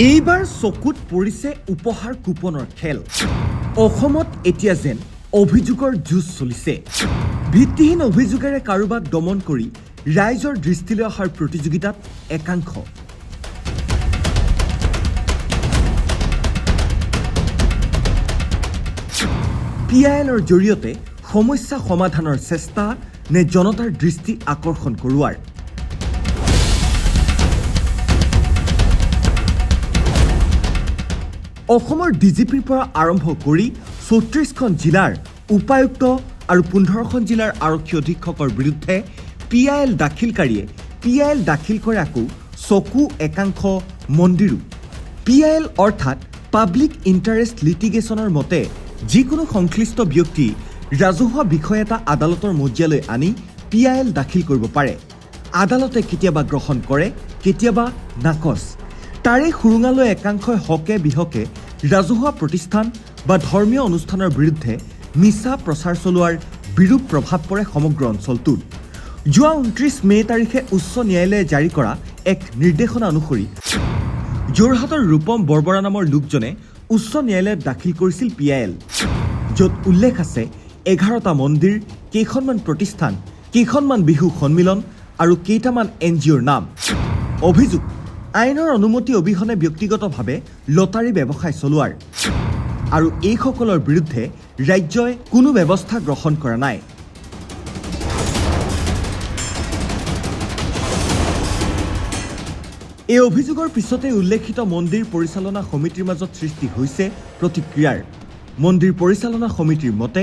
এইবাৰ চকুত পৰিছে উপহাৰ কুপনৰ খেল। অসমত এতিয়া যেন অভিযোগৰ যুঁজ চলিছে। ভিত্তিহীন অভিযোগেৰে কাৰোবাক দমন কৰি ৰাইজৰ দৃষ্টিলৈ অহাৰ প্ৰতিযোগিতাত একাংশ। PILৰ জৰিয়তে সমস্যা সমাধানৰ চেষ্টা নে জনতাৰ দৃষ্টি আকৰ্ষণ কৰোৱাৰ। অসমৰ DGPৰ পৰা আৰম্ভ কৰি 34খন জিলাৰ উপায়ুক্ত আৰু 15খন জিলাৰ আৰক্ষী অধীক্ষকৰ বিৰুদ্ধে PIL দাখিলকাৰীয়ে PIL দাখিল কৰে আকৌ চকু একাংশ মন্দিৰো। PIL অৰ্থাৎ পাব্লিক ইণ্টাৰেষ্ট লিটিগেশ্যনৰ মতে যিকোনো সংশ্লিষ্ট ব্যক্তি ৰাজহুৱা বিষয় এটা আদালতৰ মজিয়ালৈ আনি PIL দাখিল কৰিব পাৰে। আদালতে কেতিয়াবা গ্ৰহণ কৰে, কেতিয়াবা নাকচ। তাৰে সুৰুঙালৈ একাংশই হকে বিহকে ৰাজহুৱা প্ৰতিষ্ঠান বা ধৰ্মীয় অনুষ্ঠানৰ বিৰুদ্ধে মিছা প্ৰচাৰ চলোৱাৰ বিৰূপ প্ৰভাৱ পৰে সমগ্ৰ অঞ্চলটোত। যোৱা 29 মে তাৰিখে উচ্চ ন্যায়ালয়ে জাৰি কৰা এক নিৰ্দেশনা অনুসৰি যোৰহাটৰ ৰূপম বৰবৰা নামৰ লোকজনে উচ্চ ন্যায়ালয়ত দাখিল কৰিছিল PIL, য'ত উল্লেখ আছে 11টা মন্দিৰ, কেইখনমান প্ৰতিষ্ঠান, কেইখনমান বিহু সন্মিলন আৰু কেইটামান NGOৰ নাম। অভিযোগ আইনৰ অনুমতি অবিহনে ব্যক্তিগতভাৱে লটাৰী ব্যৱসায় চলোৱাৰ। আৰু এইসকলৰ বিৰুদ্ধে ৰাজ্যই কোনো ব্যৱস্থা গ্ৰহণ কৰা নাই। এই অভিযোগৰ পিছতে উল্লেখিত মন্দিৰ পৰিচালনা সমিতিৰ মাজত সৃষ্টি হৈছে প্ৰতিক্ৰিয়াৰ। মন্দিৰ পৰিচালনা সমিতিৰ মতে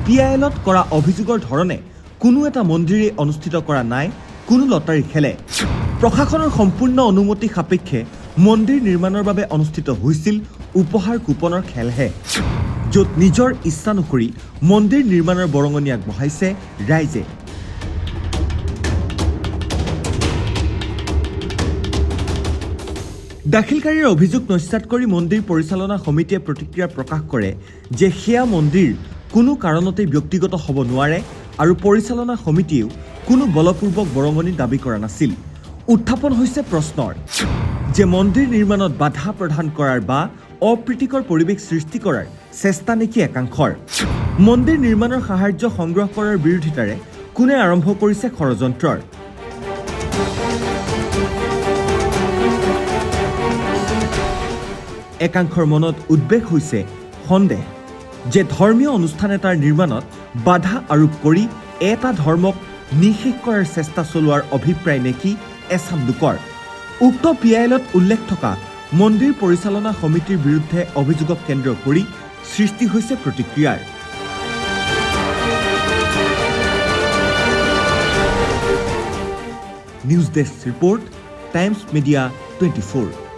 PILত কৰা অভিযোগৰ ধৰণে কোনো এটা মন্দিৰে অনুষ্ঠিত কৰা নাই কোনো লটাৰী খেলে। প্ৰশাসনৰ সম্পূৰ্ণ অনুমতি সাপেক্ষে মন্দিৰ নিৰ্মাণৰ বাবে অনুষ্ঠিত হৈছিল উপহাৰ কুপনৰ খেলহে, য'ত নিজৰ ইচ্ছানুসৰি মন্দিৰ নিৰ্মাণৰ বৰঙণি আগবঢ়াইছে ৰাইজে। দাখিলকাৰীৰ অভিযোগ নস্যাৎ কৰি মন্দিৰ পৰিচালনা সমিতিয়ে প্ৰতিক্ৰিয়া প্ৰকাশ কৰে যে সেয়া মন্দিৰ কোনো কাৰণতেই ব্যক্তিগত হ'ব নোৱাৰে আৰু পৰিচালনা সমিতিয়েও কোনো বলপূৰ্বক বৰঙণি দাবী কৰা নাছিল। উত্থাপন হৈছে প্ৰশ্নৰ যে মন্দিৰ নিৰ্মাণত বাধা প্ৰদান কৰাৰ বা অপ্ৰীতিকৰ পৰিৱেশ সৃষ্টি কৰাৰ চেষ্টা নেকি একাংশৰ। মন্দিৰ নিৰ্মাণৰ সাহায্য সংগ্ৰহ কৰাৰ বিৰোধিতাৰে কোনে আৰম্ভ কৰিছে ষড়যন্ত্ৰৰ। একাংশৰ মনত উদ্বেগ হৈছে সন্দেহ যে ধৰ্মীয় অনুষ্ঠান এটাৰ নিৰ্মাণত বাধা আৰোপ কৰি এটা ধৰ্মক নিঃশেষ কৰাৰ চেষ্টা চলোৱাৰ অভিপ্ৰায় নেকি এচাম লোকৰ। উক্ত PILত উল্লেখ থকা মন্দিৰ পৰিচালনা সমিতিৰ বিৰুদ্ধে অভিযোগক কেন্দ্ৰ কৰি সৃষ্টি হৈছে প্ৰতিক্ৰিয়াৰ। News desk report, times media 24।